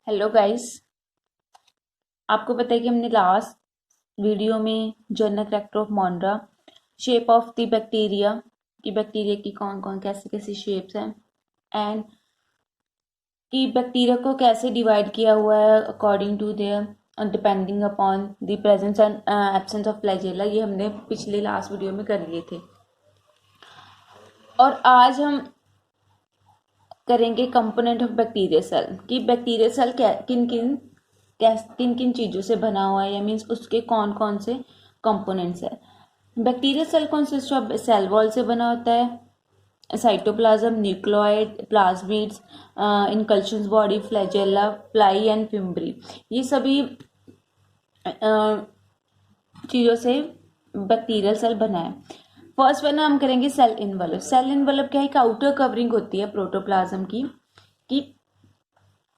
Hello guys. आपको पता है कि हमने लास्ट वीडियो में general character of monera, shape of the bacteria कि बैक्टीरिया की कौन कौन कैसे कैसी शेप्स हैं एंड कि बैक्टीरिया को कैसे डिवाइड किया हुआ है according to their depending upon the presence and absence of flagella. ये हमने पिछले लास्ट वीडियो में कर लिए थे और आज हम करेंगे कंपोनेंट ऑफ बैक्टीरिया सेल कि बैक्टीरिया सेल किन किन चीज़ों से बना हुआ है या मीन्स उसके कौन कौन से कंपोनेंट्स है। Bacteria cell consist of cell wall से बना होता है, cytoplasm, nucleoid, plasmids, inclusions body, flagella, fly and fimbriae. ये सभी चीज़ों से बैक्टीरियल सेल बना है। फर्स्ट वन हम करेंगे सेल इनवलप। सेल इनवलप क्या है? एक आउटर कवरिंग होती है प्रोटोप्लाज्म की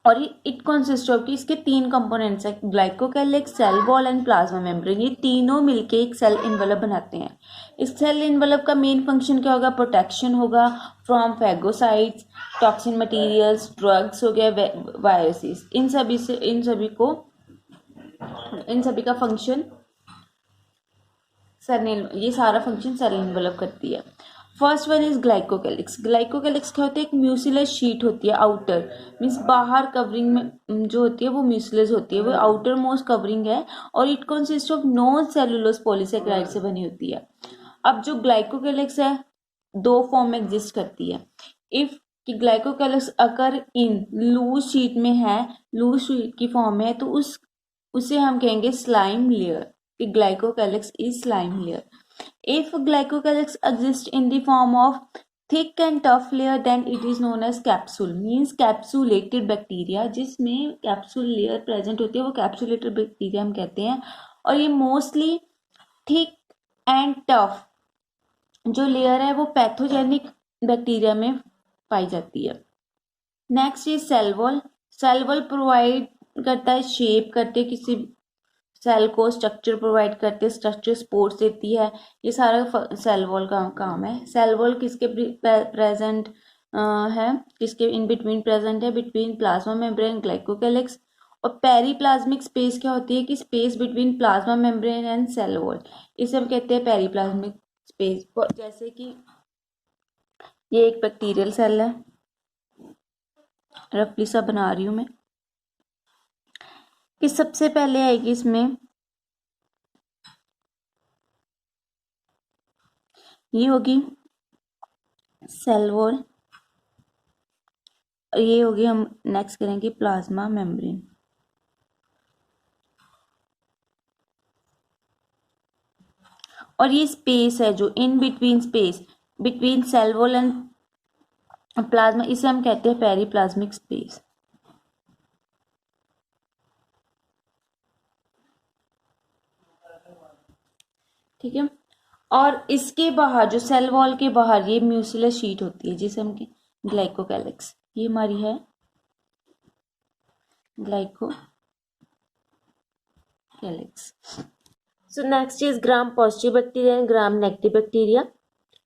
और इट कंसिस्ट ऑफ कि इसके तीन कंपोनेंट्स है, glycocalyx, cell wall and plasma membrane. ये तीनों मिलके एक सेल इनवलप बनाते हैं। इस सेल इनवलप का मेन फंक्शन क्या होगा? प्रोटेक्शन होगा from phagocytes, toxin materials, drugs हो गया, वायरसेस। इन सभी का फंक्शन ये सारा फंक्शन सेल इनवलप करती है। First one is glycocalyx. Glycocalyx क्या होती है? एक म्यूसिलस शीट होती है, आउटर मीन्स बाहर कवरिंग में जो होती है वो म्यूसिलस होती है, वो आउटर मोस्ट कवरिंग है और it consist of non cellulose polysaccharide से बनी होती है। अब जो ग्लाइकोकैलिक्स है दो फॉर्म में एग्जिस्ट करती है। इफ कि ग्लाइकोकैलिक्स अगर इन लूज शीट में है, लूज शीट की फॉर्म में है, तो उसे हम कहेंगे slime layer. Glycocalyx is slime layer. If glycocalyx exists in the form of thick and tough layer, then it is known as capsule. Means capsulated bacteria, जिसमें capsule layer present होती है वो capsulated bacteria हम कहते हैं। और ये mostly thick and tough जो लेयर है वो पैथोजेनिक बैक्टीरिया में पाई जाती है। Next is cell wall. Cell wall provide करता है, शेप करते किसी सेल को, स्ट्रक्चर प्रोवाइड करते हैं, स्ट्रक्चर सपोर्ट देती है। ये सारा सेल वॉल का काम है। सेल वॉल किसके प्रेजेंट है, किसके इन बिटवीन प्रेजेंट है? Between plasma membrane, glycocalyx. और पेरीप्लाज्मिक स्पेस क्या होती है? कि space between plasma membrane and cell wall, इसे हम कहते हैं पेरीप्लाज्मिक स्पेस। जैसे कि ये एक बैक्टीरियल सेल है, रफली सा बना रही हूं मैं, कि सबसे पहले आएगी इसमें ये होगी सेल वॉल और ये होगी, हम नेक्स्ट करेंगे प्लाज्मा मेम्ब्रेन। और ये स्पेस है जो in between space between cell wall and plasma, इसे हम कहते हैं पेरीप्लाज्मिक स्पेस। ठीक है। और इसके बाहर जो सेल वॉल के बाहर ये म्यूसिलस शीट होती है जिसे हम ग्लाइकोकैलिक्स, ये हमारी है glycocalyx. So next is gram positive bacteria and gram negative bacteria.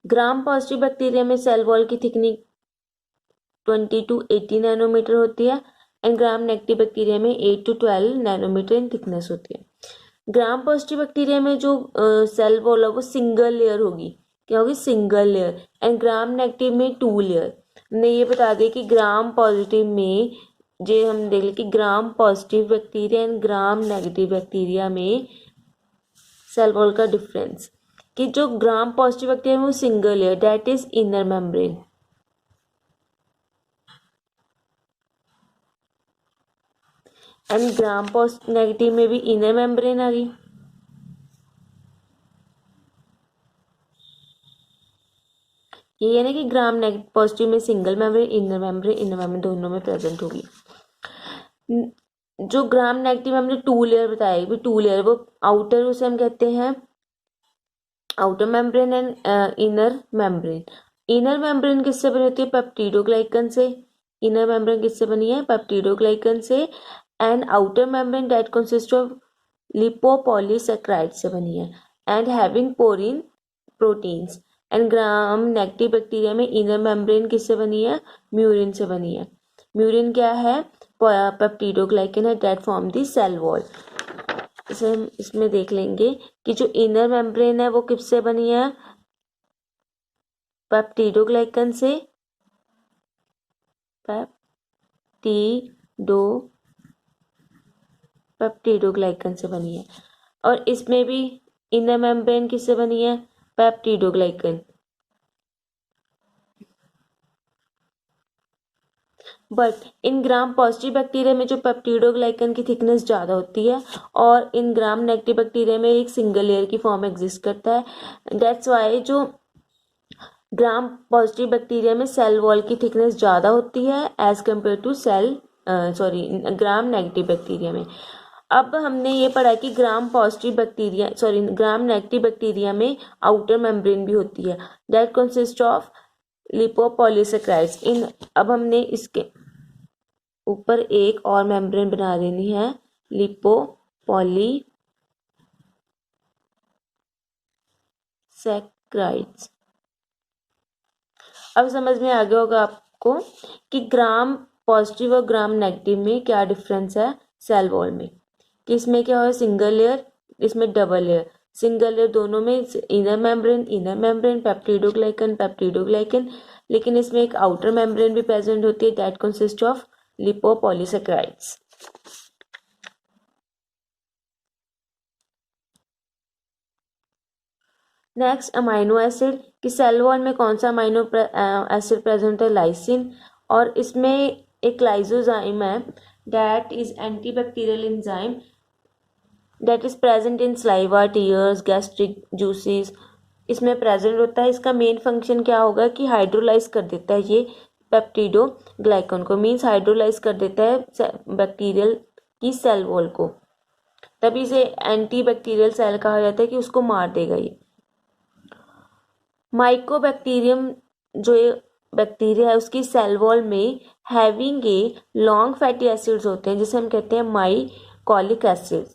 Gram positive bacteria में सेल वॉल की थिकनिंग 20 to 80 नैनोमीटर होती है एंड ग्राम नेगेटिव बैक्टीरिया में 8 to 12 नैनोमीटर इन थिकनेस होती है। ग्राम पॉजिटिव बैक्टीरिया में जो सेल वॉल है वो सिंगल लेयर होगी, क्या होगी? Single layer. And gram negative में 2 लेयर। हमने ये बता दिया कि ग्राम पॉजिटिव में जो हम देख लें कि ग्राम positive bacteria and gram negative bacteria में सेल वॉल का डिफरेंस, कि जो ग्राम पॉजिटिव बैक्टीरिया में वो single layer, that is inner membrane. And gram negative में भी इनर मेम्ब्रेन आ गई। ये है ना कि ग्राम नेगेटिव पॉजिटिव में सिंगल मेम्ब्रेन, इनर मेम्ब्रेन दोनों में प्रेजेंट होगी। जो ग्राम नेगेटिव में हमने 2 लेयर बताया, भी 2 लेयर, वो आउटर उसे हम कहते हैं outer membrane and inner membrane. Inner membrane किससे बनी होती है? पेप्टिडोग्लाइकन से। इनर मेम्ब्रेन किससे बनी है? पेप्टिडोग्लाइकन से। And outer membrane that consist of lipopolysaccharide से बनी है and having porin proteins. And gram negative bacteria में इनर मेम्ब्रेन किससे बनी है? म्यूरिन से बनी है। म्यूरिन क्या है? पेप्टिडोग्लाइकन है that form the cell wall. इसे हम इसमें देख लेंगे कि जो इनर मेम्ब्रेन है वो किससे बनी है, पेप्टिडोग्लाइकन से, पेप्टिडोग्लाइकन से बनी है। और इसमें भी इनर मेम्ब्रेन किससे बनी है, peptidoglycan. But in gram positive bacteria में जो पेप्टिडोग्लाइकन की थिकनेस ज़्यादा होती है और इन ग्राम नेगेटिव बैक्टीरिया में एक सिंगल लेयर की फॉर्म एग्जिस्ट करता है। दैट्स वाई जो ग्राम पॉजिटिव बैक्टीरिया में सेल वॉल की थिकनेस ज़्यादा होती है as compare to Gram negative bacteria में। अब हमने ये पढ़ा कि ग्राम नेगेटिव बैक्टीरिया में आउटर मेम्ब्रेन भी होती है दैट कंसिस्ट ऑफ लिपोपॉलीसेकेराइड्स। अब हमने इसके ऊपर एक और मेम्ब्रेन बना देनी है, लिपोपॉलीसेकेराइड्स। अब समझ में आ गया होगा आपको कि ग्राम पॉजिटिव और ग्राम नेगेटिव में क्या डिफरेंस है सेल वॉल में, कि इसमें क्या है सिंगल लेयर, इसमें डबल लेयर। सिंगल लेयर दोनों में इनर मेम्ब्रेन पेप्टिडोग्लाइकन, लेकिन इसमें एक आउटर मेम्ब्रेन भी प्रेजेंट होती है that consist of lipopolysaccharides. Next amino acid, कि सेल वॉल में कौन सा अमाइनो एसिड प्रेजेंट है, लाइसिन। और इसमें एक लाइसोजाइम है that is antibacterial enzyme that is present in saliva, tears, gastric juices, इसमें प्रेजेंट होता है। इसका मेन फंक्शन क्या होगा कि हाइड्रोलाइज कर देता है ये पेप्टिडोग्लाइकन को, मीन्स हाइड्रोलाइज कर देता है बैक्टीरियल की सेल वॉल को, तभी इसे एंटीबैक्टीरियल सेल कहा जाता है कि उसको मार देगा ये। माइकोबैक्टीरियम जो बैक्टीरिया है उसकी सेल वॉल में having a long fatty acids होते हैं जिसे हम कहते हैं mycolic acid.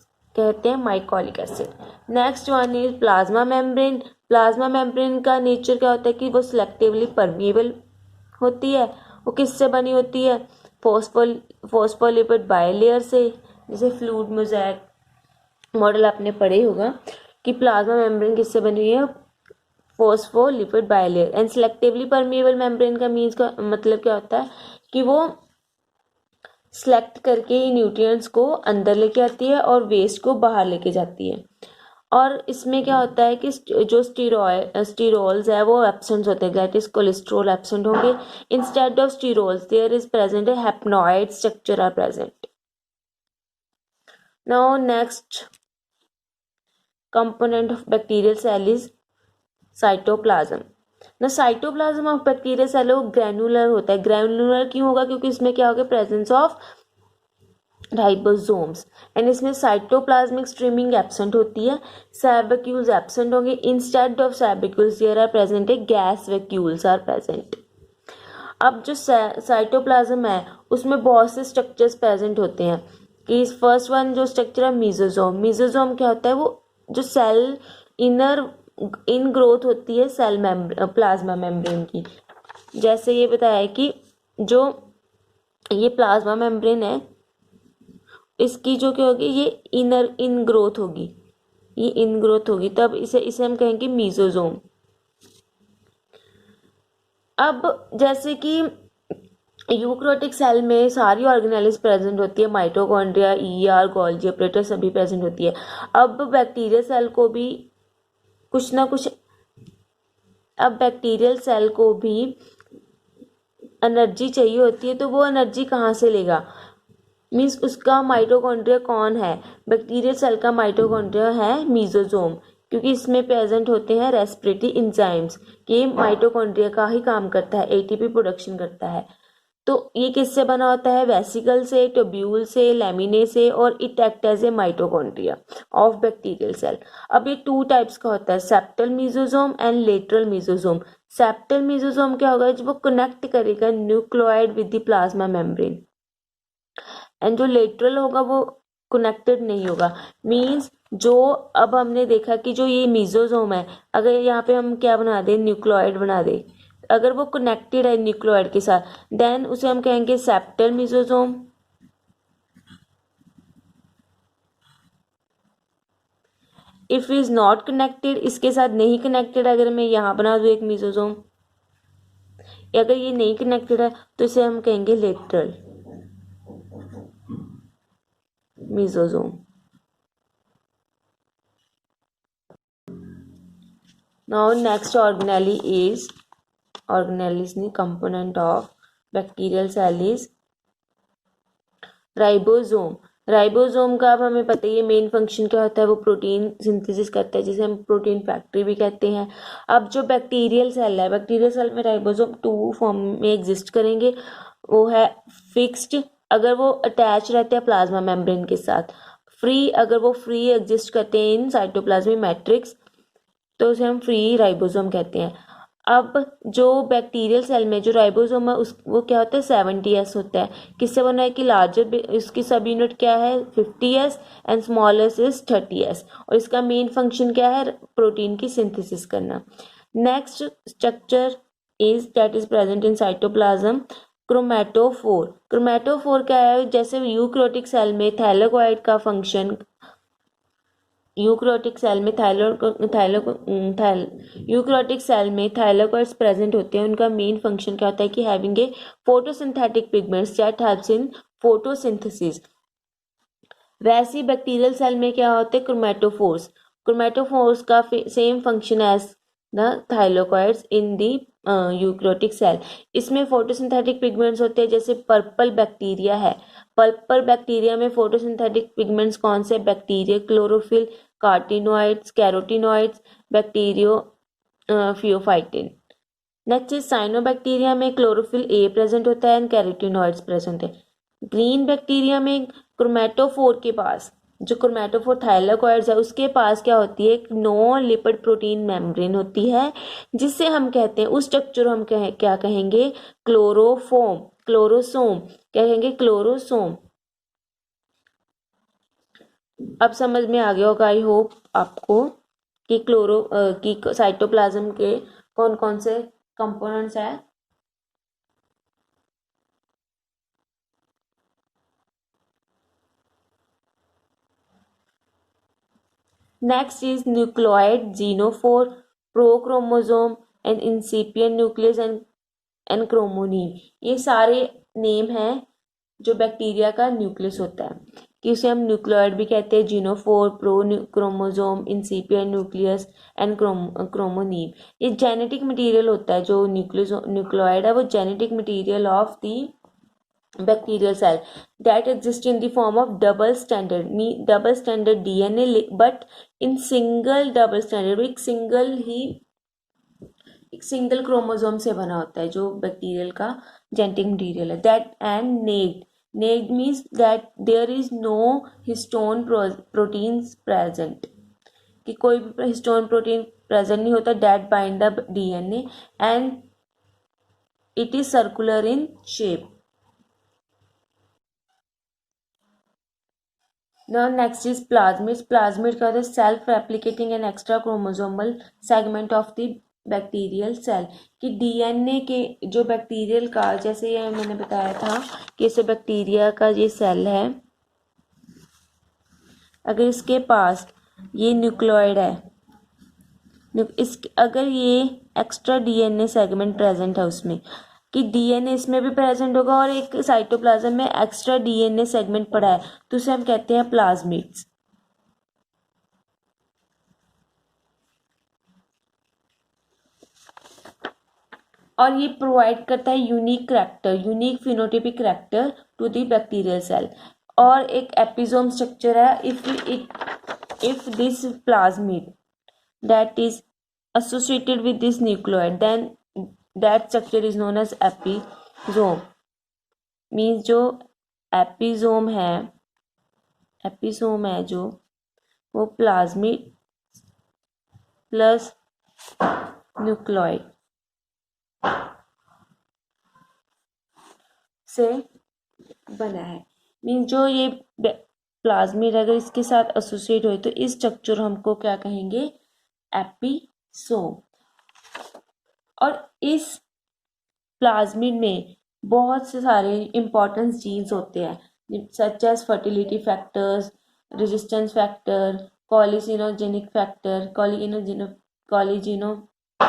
Next one is plasma membrane. Plasma membrane का नेचर क्या होता है कि वो सिलेक्टिवली परमिएबल होती है। वो किससे बनी होती है, फोस्फोलिपिड बाइलेयर से। जैसे फ्लूइड मोज़ेक मॉडल आपने पढ़े होगा कि प्लाज्मा मेम्ब्रेन किससे बनी हुई है, phospholipid bilayer. And selectively permeable membrane का मीन्स का मतलब क्या होता है कि वो सिलेक्ट करके ही न्यूट्रिएंट्स को अंदर लेके आती है और वेस्ट को बाहर लेके जाती है। और इसमें क्या होता है कि जो स्टीरोल्स है वो एब्सेंट होते हैं, दैट इज कोलेस्ट्रॉल एब्सेंट होंगे। Instead of sterols there is present a hopanoid structure are present. Now next component of bacterial cell is cytoplasm. ना cytoplasm of bacterial cell granular होता है। ग्रैनुलर क्यों होगा, क्योंकि इसमें क्या होगा, प्रेजेंस ऑफ राइबोसोम्स। एंड इसमें साइटोप्लाज्मिक स्ट्रीमिंग एब्सेंट होती है, सैबक्यूल्स एब्सेंट होंगे। Instead of sap vacuoles there are present a gas vacuoles are present. अब जो साइटोप्लाज्म है उसमें बहुत से स्ट्रक्चर्स प्रेजेंट होते हैं कि फर्स्ट वन जो स्ट्रक्चर है मीजोजोम। मीजोजोम क्या होता है, वो जो सेल इन ग्रोथ होती है सेल प्लाज्मा मेम्ब्रेन की। जैसे ये बताया कि जो ये प्लाज्मा मेम्ब्रेन है इसकी जो क्या होगी, ये इन ग्रोथ होगी, ये इन ग्रोथ होगी, तब इसे हम कहेंगे मीजोजोम। अब जैसे कि यूक्रोटिक सेल में सारी ऑर्गेनेल्स प्रेजेंट होती है, माइटोकॉन्ड्रिया, ईआर, गोल्जी ऑपरेटर सभी प्रेजेंट होती है। अब बैक्टीरियल सेल को भी कुछ ना कुछ, अब बैक्टीरियल सेल को भी एनर्जी चाहिए होती है, तो वो एनर्जी कहाँ से लेगा, मीन्स उसका माइटोकॉन्ड्रिया कौन है, बैक्टीरियल सेल का माइटोकॉन्ड्रिया है मीजोजोम, क्योंकि इसमें प्रेजेंट होते हैं रेस्पिरेटरी एंजाइम्स। ये माइटोकॉन्ड्रिया का ही काम करता है, एटीपी प्रोडक्शन करता है। तो ये किससे बना होता है, वेसिकल से, ट्यूब्यूल से, लैमिने से, और it act as a mitochondria of bacterial cell. अब ये 2 टाइप्स का होता है, septal mesosome and lateral mesosome. Septal mesosome क्या होगा, जब वो कनेक्ट करेगा nucleoid with the plasma membrane, and जो लेटरल होगा वो कनेक्टेड नहीं होगा। मीन्स जो अब हमने देखा कि जो ये मीजोजोम है, अगर यहाँ पे हम क्या बना दें, न्यूक्लियोइड बना दें, अगर वो कनेक्टेड है न्यूक्लियोइड के साथ, देन उसे हम कहेंगे septal mesosome. If is not connected, इसके साथ नहीं कनेक्टेड, अगर मैं यहाँ बना दूँ एक मीजोजोम, अगर ये नहीं कनेक्टेड है तो इसे हम कहेंगे lateral mesosome. Now next organelle is component of bacterial cell is ribosome. Ribosome का अब हमें पता ही है मेन फंक्शन क्या होता है, वो प्रोटीन सिंथेसिस करता है, जिसे हम प्रोटीन फैक्ट्री भी कहते हैं। अब जो बैक्टीरियल सेल है, बैक्टीरियल सेल में राइबोसोम 2 फॉर्म में एग्जिस्ट करेंगे। वो है फिक्स्ड, अगर वो अटैच रहते हैं प्लाज्मा मेम्ब्रेन के साथ। फ्री, अगर वो फ्री एग्जिस्ट करते हैं इन साइटोप्लाज्मिक मैट्रिक्स, तो उसे हम फ्री राइबोसोम कहते हैं। अब जो बैक्टीरियल सेल में जो राइबोसोम है उस वो क्या होता है 70S होता है। किससे बना है कि लार्जर, इसकी सब यूनिट क्या है 50S and smallest is 30S, और इसका मेन फंक्शन क्या है प्रोटीन की सिंथेसिस करना। Next structure is that is present in cytoplasm chromatophore. Chromatophore क्या है, जैसे यूकैरियोटिक सेल में थैलेकोइड का फंक्शन, यूकैरियोटिक सेल में यूकैरियोटिक सेल में थाइलाकोइड्स प्रेजेंट होते हैं। उनका मेन फंक्शन क्या होता है कि having a photosynthetic pigments that helps in photosynthesis. वैसे ही बैक्टीरियल सेल में क्या होते हैं क्रोमेटोफोर्स। क्रोमेटोफोर्स का same function as the thylakoids in the eukaryotic cell. इसमें फोटोसिंथेटिक पिगमेंट्स होते हैं, जैसे पर्पल बैक्टीरिया है। पर्पल बैक्टीरिया में फोटोसिंथेटिक पिगमेंट्स कौन से, bacteria chlorophyll, carotenoids, carotenoids, bacteriopheophytin. Next is cyanobacteria में क्लोरोफिल ए प्रेजेंट होता है एंड कैरोटिनोइड्स प्रेजेंट है। ग्रीन बैक्टीरिया में क्रोमेटोफोर के पास, जो क्रोमेटोफोर थाइलाकोइड्स है उसके पास क्या होती है, एक नॉन लिपिड प्रोटीन मेम्ब्रेन होती है, जिससे हम कहते हैं उस स्ट्रक्चर हम क्या कहेंगे क्लोरोफोम, क्लोरोसोम, क्या कहेंगे क्लोरोसोम। अब समझ में आ गया होगा आई होप आपको कि की साइटोप्लाज्म के कौन कौन से कंपोनेंट्स है। Next is nucleoid, genophore, prochromosome and incipient nucleus and chromonema. ये सारे नेम हैं जो बैक्टीरिया का न्यूक्लियस होता है, कि उसे हम न्यूक्लियोइड भी कहते हैं, genophore, chromosome, इंसिपिएंट nucleus and chromonema. ये जेनेटिक मटेरियल होता है, जो न्यूक्लियोइड है वो genetic material of the bacterial cell that exist in the form of double standard DNA, but in single double standard, एक सिंगल क्रोमोसोम से बना होता है जो बैक्टीरियल का जेनेटिक मटेरियल है। That and naked means that there is no histone protein present, कि कोई भी हिस्टोन प्रोटीन प्रेजेंट नहीं होता, that bind the DNA and it is circular in shape. Now next is plasmids. Plasmid का होता है self replicating and extra chromosomal segment of the bacterial cell, कि DNA के जो बैक्टीरियल का, जैसे ये मैंने बताया था कि इसे बैक्टीरिया का ये सेल है, अगर इसके पास ये न्यूक्लियोइड है, अगर ये एक्स्ट्रा डीएनए सेगमेंट प्रेजेंट है उसमें, कि डीएनए इसमें भी प्रेजेंट होगा और एक साइटोप्लाज्म में एक्स्ट्रा डीएनए सेगमेंट पड़ा है, तो उसे हम कहते हैं प्लाज्मिड्स। और ये प्रोवाइड करता है unique character, unique phenotypic character to the bacterial cell. और एक एपिसोम स्ट्रक्चर है, if this plasmid that is associated with this nucleoid, then that structure is known as episome। Means जो एपिसोम है जो वो प्लाज्मिड प्लस न्यूक्लियोइड से बना है। मीन्स जो ये प्लाज्मिड अगर इसके साथ एसोसिएट हो तो इस स्ट्रक्चर हमको क्या कहेंगे एपिसोम। और इस प्लाज्मिड में बहुत से सारे इंपॉर्टेंट जीन्स होते हैं, such as fertility factors, resistance factor, colicinogenic factor,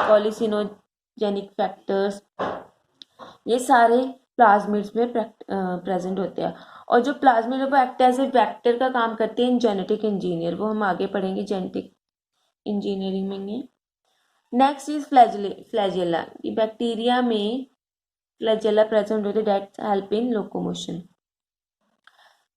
colicinogenic factors, ये सारे प्लाज्मिड्स में प्रेजेंट होते हैं। और जो प्लाज्मिड वो एक्ट एज ए वेक्टर का काम करते हैं इन जेनेटिक इंजीनियर, वो हम आगे पढ़ेंगे जेनेटिक इंजीनियरिंग में। Next is flagella. बैक्टीरिया में फ्लैजेला प्रेजेंट होते हैं that help in locomotion.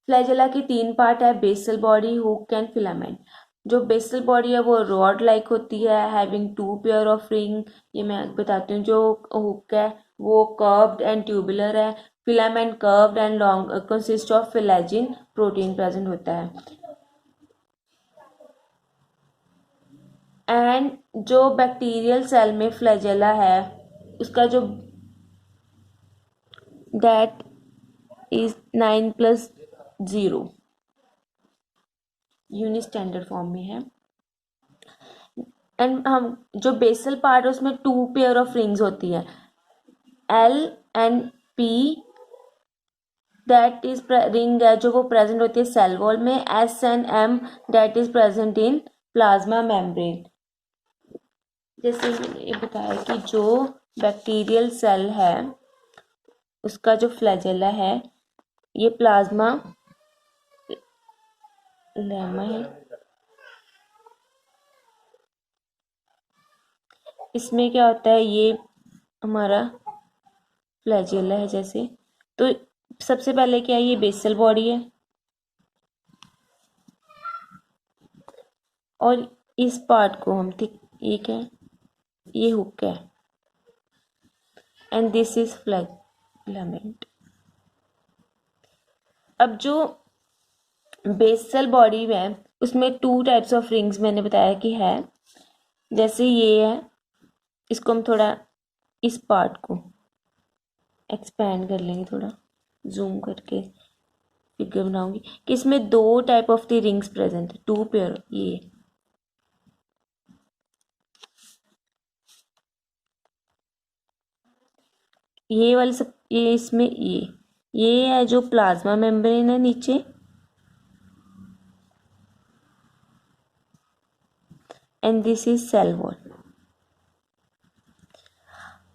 Flagella की 3 पार्ट है, basal body, hook and filament. जो बेसल बॉडी है वो रॉड लाइक होती है, हैविंग 2 पेयर ऑफ रिंग, ये मैं बताती हूँ। जो हुक है वो कर्व्ड एंड ट्यूबुलर है, filament curved and long, consist of flagellin protein present होता है। एंड जो बैक्टीरियल सेल में फ्लैजेला है उसका जो that is 9+0 uni standard form में है। एंड हम जो बेसल पार्ट है उसमें 2 पेयर ऑफ रिंग्स होती है, L and P, that is ring है जो वो प्रेजेंट होती है सेल वॉल में, S and M that is present in plasma membrane. जैसे मैंने ये बताया कि जो बैक्टीरियल सेल है उसका जो फ्लैजेला है ये प्लाज्मा लेमा है, इसमें क्या होता है, ये हमारा फ्लैजेला है जैसे। तो सबसे पहले क्या है, ये बेसल बॉडी है और इस पार्ट को हम ठीक है, ये हुक है एंड दिस इज फिलामेंट। अब जो बेसल बॉडी है उसमें 2 टाइप्स ऑफ रिंग्स मैंने बताया कि है। जैसे ये है, इसको हम थोड़ा इस पार्ट को एक्सपैंड कर लेंगे, थोड़ा जूम करके फिगर बनाऊंगी कि इसमें 2 type of the rings present है, 2 पेयर। ये वाले सब, ये इसमें ये है जो प्लाज्मा मेम्ब्रेन है नीचे, and this is cell wall.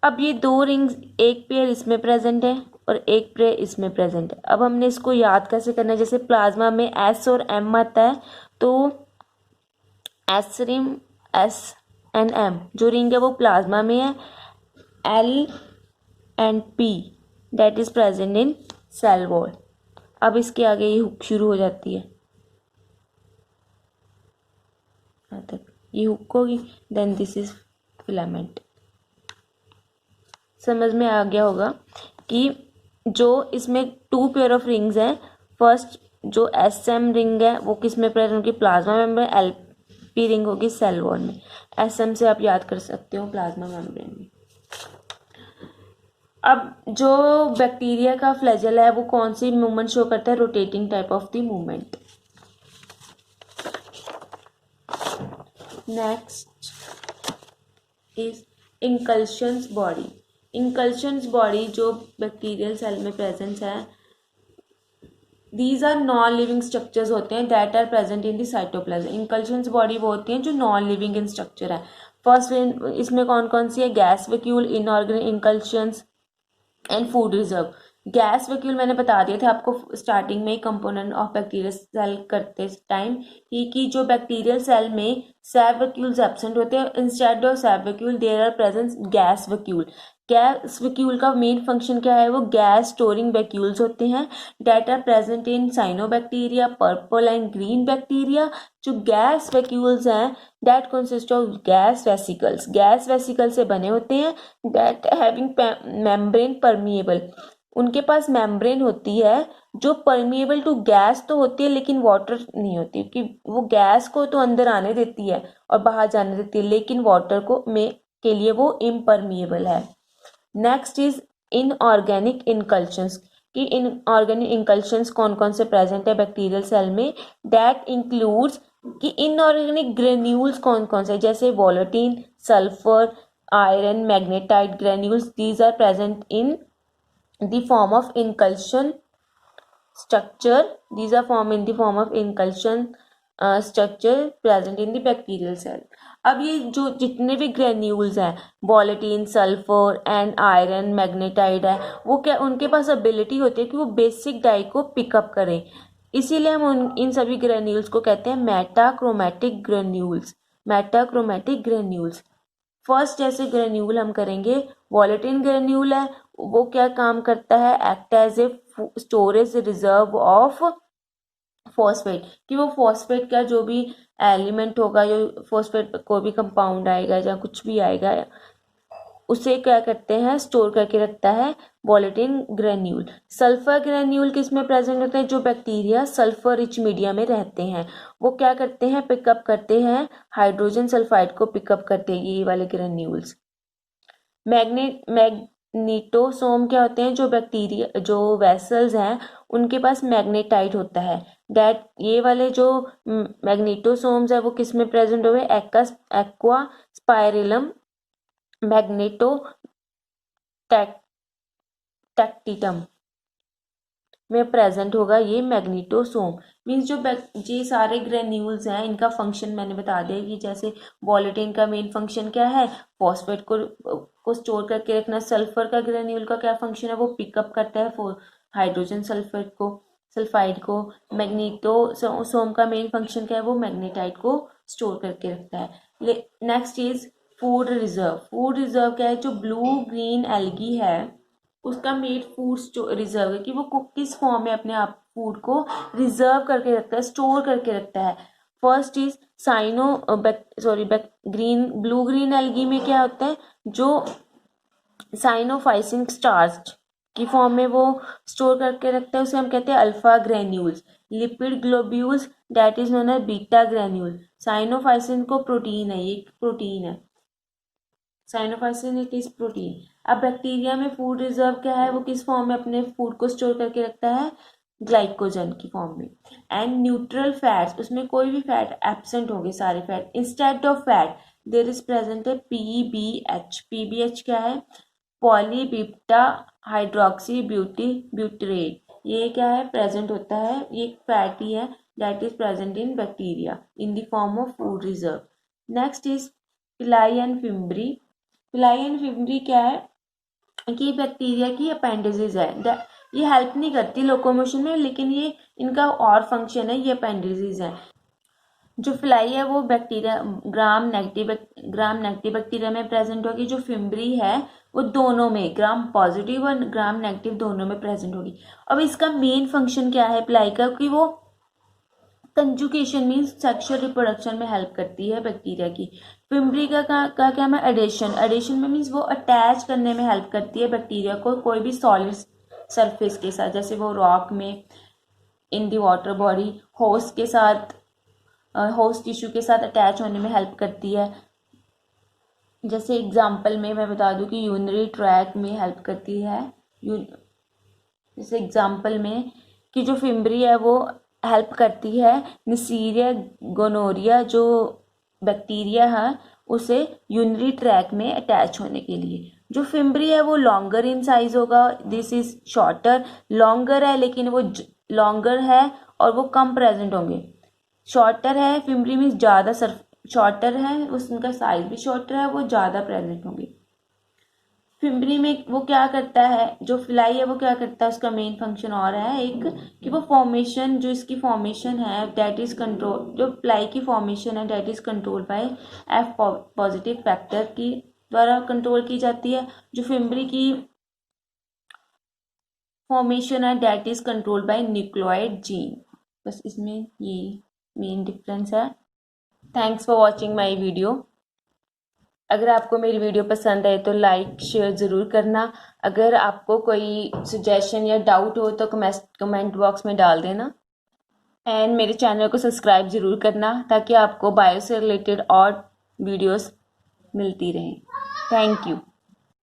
अब ये 2 रिंग्स, एक पेयर इसमें प्रेजेंट है और एक पेयर इसमें प्रेजेंट है। अब हमने इसको याद कैसे करना है, जैसे प्लाज्मा में S और M आता है तो S ring, S and M जो रिंग है वो प्लाज्मा में है, L and P that is present in cell wall. अब इसके आगे ये हुक शुरू हो जाती है, यहाँ तक ये हुक होगी, देन दिस इज फिलामेंट। समझ में आ गया होगा कि जो इसमें 2 पेयर ऑफ रिंग्स हैं, फर्स्ट जो SM रिंग है वो किस में प्रेजेंट होगी, प्लाज्मा मेम्ब्रेन, LP रिंग होगी सेल वॉल में। SM से आप याद कर सकते हो प्लाज्मा मेम्ब्रेन में। अब जो बैक्टीरिया का फ्लैजेला है वो कौन सी मूवमेंट शो करता है, rotating type of the movement. Next is inclusions body. Inclusions body जो बैक्टीरियल सेल में प्रेजेंस है, these are non living structures होते हैं that are present in the cytoplasm. Inclusions body वो होती हैं जो नॉन लिविंग इन स्ट्रक्चर है। फर्स्ट इसमें कौन कौन सी है, gas vacuole, inorganic inclusions and food reserve. Gas vacuole मैंने बता दिया था आपको स्टार्टिंग में, कंपोनेंट ऑफ बैक्टीरियल सेल करते टाइम, कि जो बैक्टीरियल सेल में सैब वैक्यूल्स एब्सेंट होते हैं, instead of sap vacuole there are present gas vacuole. Gas vacuole का मेन फंक्शन क्या है, वो गैस स्टोरिंग वैक्यूल्स होते हैं that are present in cyanobacteria, purple and green bacteria. जो गैस वैक्यूल्स हैं that consist of gas vesicles, gas vesicle से बने होते हैं, दैट हैविंग मेम्ब्रेन परमिएबल। उनके पास मेम्ब्रेन होती है जो परमिएबल टू गैस तो होती है लेकिन वाटर नहीं होती, क्योंकि वो गैस को तो अंदर आने देती है और बाहर जाने देती है, लेकिन वाटर को के लिए वो इम्परमिएबल है। नेक्स्ट इज इनऑर्गेनिक इंकल्शंस, कि इनऑर्गेनिक इंकल्शंस कौन कौन से प्रेजेंट है बैक्टीरियल सेल में, दैट इंक्लूड्स कि इनऑर्गेनिक ग्रेन्यूल्स कौन कौन से, जैसे volutin, sulphur, iron, magnetite granules, these are present in the form of inclusion structure, these are formed in the form of inclusion structure present in the bacterial cell. अब ये जो जितने भी ग्रेन्यूल्स हैं, volutin, sulphur and iron, magnetite है, वो क्या उनके पास एबिलिटी होती है कि वो बेसिक डाई को पिकअप करें। इसीलिए हम इन सभी ग्रेन्यूल्स को कहते हैं मेटाक्रोमैटिक ग्रेन्यूल्स। मेटाक्रोमैटिक ग्रेन्यूल्स। फर्स्ट जैसे ग्रेन्यूल हम करेंगे, वॉलेटिन ग्रेन्यूल है, वो क्या काम करता है, act as a storage reserve of phosphate, कि वो फॉस्फेट का जो भी एलिमेंट होगा, जो फॉस्फेट कोई भी कंपाउंड आएगा या कुछ भी आएगा, उसे क्या करते हैं, स्टोर करके रखता है वॉलेटिन ग्रेन्यूल। सल्फर ग्रेन्यूल किस में प्रेजेंट होते हैं, जो बैक्टीरिया सल्फर रिच मीडिया में रहते हैं, वो क्या करते हैं, पिकअप करते हैं हाइड्रोजन सल्फाइड को पिकअप करते हैं ये वाले ग्रेन्यूल्स। मैग्नेटोसोम क्या होते हैं, जो बैक्टीरिया जो वेसल्स हैं उनके पास मैग्नेटाइट होता है। दैट ये वाले जो मैग्नेटोसोम्स है वो किस में प्रेजेंट हुए, एक्वा स्पाइरलम मैग्नेटो टैक्टिटम में प्रेजेंट होगा ये मैग्नेटोसोम। मीन्स जो ये सारे ग्रेन्यूल्स हैं, इनका फंक्शन मैंने बता दिया कि जैसे वॉलेटिन का मेन फंक्शन क्या है, फॉस्फेट को स्टोर करके रखना। सल्फर का ग्रेन्यूल का क्या फंक्शन है, वो पिकअप करता है हाइड्रोजन सल्फाइड को। मैग्नेटोसोम का मेन फंक्शन क्या है, वो मैग्नेटाइट को स्टोर करके रखता है। Next is food reserve. Food reserve क्या है, जो ब्लू ग्रीन एल्गी है उसका मेन फूड रिजर्व है, कि वो किस फॉर्म में अपने आप फूड को रिजर्व करके रखता है, स्टोर करके रखता है। First is blue green algae में क्या होता है, जो साइनोफाइसिन स्टार्च की फॉर्म में वो स्टोर करके रखता है, उसे हम कहते हैं alpha granules. Lipid globules that is known as beta granule. Cyanophycin को प्रोटीन है, ये प्रोटीन है, साइनोफाइसिन इट इज प्रोटीन। अब बैक्टीरिया में फूड रिजर्व क्या है, वो किस फॉर्म में अपने फूड को स्टोर करके रखता है, ग्लाइकोजन की फॉर्म में। एंड न्यूट्रल फैट्स, उसमें कोई भी फैट एब्सेंट होंगे सारे fat. Instead of fat there is present है पीबीएच। पीबीएच क्या है, पॉलीबिप्टा हाइड्रोक्सी ब्यूटरेट। ये क्या है, प्रेजेंट होता है, ये फैट ही है that is present in bacteria in the form of food reserve. Next is पिलाई एंड फिम्ब्री। पिलाई एंड फिम्ब्री क्या है, कि बैक्टीरिया की अपेंडिजेज है, ये हेल्प नहीं करती लोकोमोशन में, लेकिन ये इनका और फंक्शन है, ये अपेंडिजेज है। जो फिलाई है वो बैक्टीरिया ग्राम नेगेटिव बैक्टीरिया में प्रेजेंट होगी। जो फिम्ब्री है वो दोनों में, ग्राम पॉजिटिव और ग्राम नेगेटिव दोनों में प्रेजेंट होगी। अब इसका मेन फंक्शन क्या है पिलाई का, कि वो कंजुकेशन मीन्स सेक्सुअल रिप्रोडक्शन में हेल्प करती है बैक्टीरिया की। फिम्ब्री का क्या है, एडेशन। एडेशन में मीन्स वो अटैच करने में हेल्प करती है बैक्टीरिया को कोई भी सॉलिड सरफेस के साथ, जैसे वो रॉक में, इन दी वाटर बॉडी, होस्ट के साथ, होस्ट टिश्यू के साथ अटैच होने में हेल्प करती है। जैसे एग्जांपल में मैं बता दूं कि यूरिनरी ट्रैक में हेल्प करती है। जैसे एग्जांपल में कि जो फिम्ब्री है वो हेल्प करती है निसीरिया गोनोरिया जो बैक्टीरिया है उसे यूरिनरी ट्रैक में अटैच होने के लिए। जो फिम्ब्री है वो लॉन्गर इन साइज होगा, दिस इज शॉर्टर। लॉन्गर है लेकिन वो लॉन्गर है और वो कम प्रेजेंट होंगे। शॉर्टर है फिम्ब्री मीन्स ज़्यादा शॉर्टर है, उसका साइज भी शॉर्टर है, वो ज़्यादा प्रेजेंट होंगे। फिम्ब्री में वो क्या करता है, जो फिलाई है वो क्या करता है, उसका मेन फंक्शन और है एक, कि वो फॉर्मेशन, जो इसकी फॉर्मेशन है दैट इज कंट्रोल, जो फिलाई की फॉर्मेशन है that is control by F positive factor की द्वारा कंट्रोल की जाती है। जो फिम्ब्री की फॉर्मेशन है that is control by nucleoid gene. बस इसमें ये मेन डिफरेंस है। Thanks for watching my video. अगर आपको मेरी वीडियो पसंद आए तो लाइक शेयर ज़रूर करना। अगर आपको कोई सजेशन या डाउट हो तो कमेंट बॉक्स में डाल देना। एंड मेरे चैनल को सब्सक्राइब ज़रूर करना ताकि आपको बायो से रिलेटेड और वीडियोस मिलती रहें। Thank you.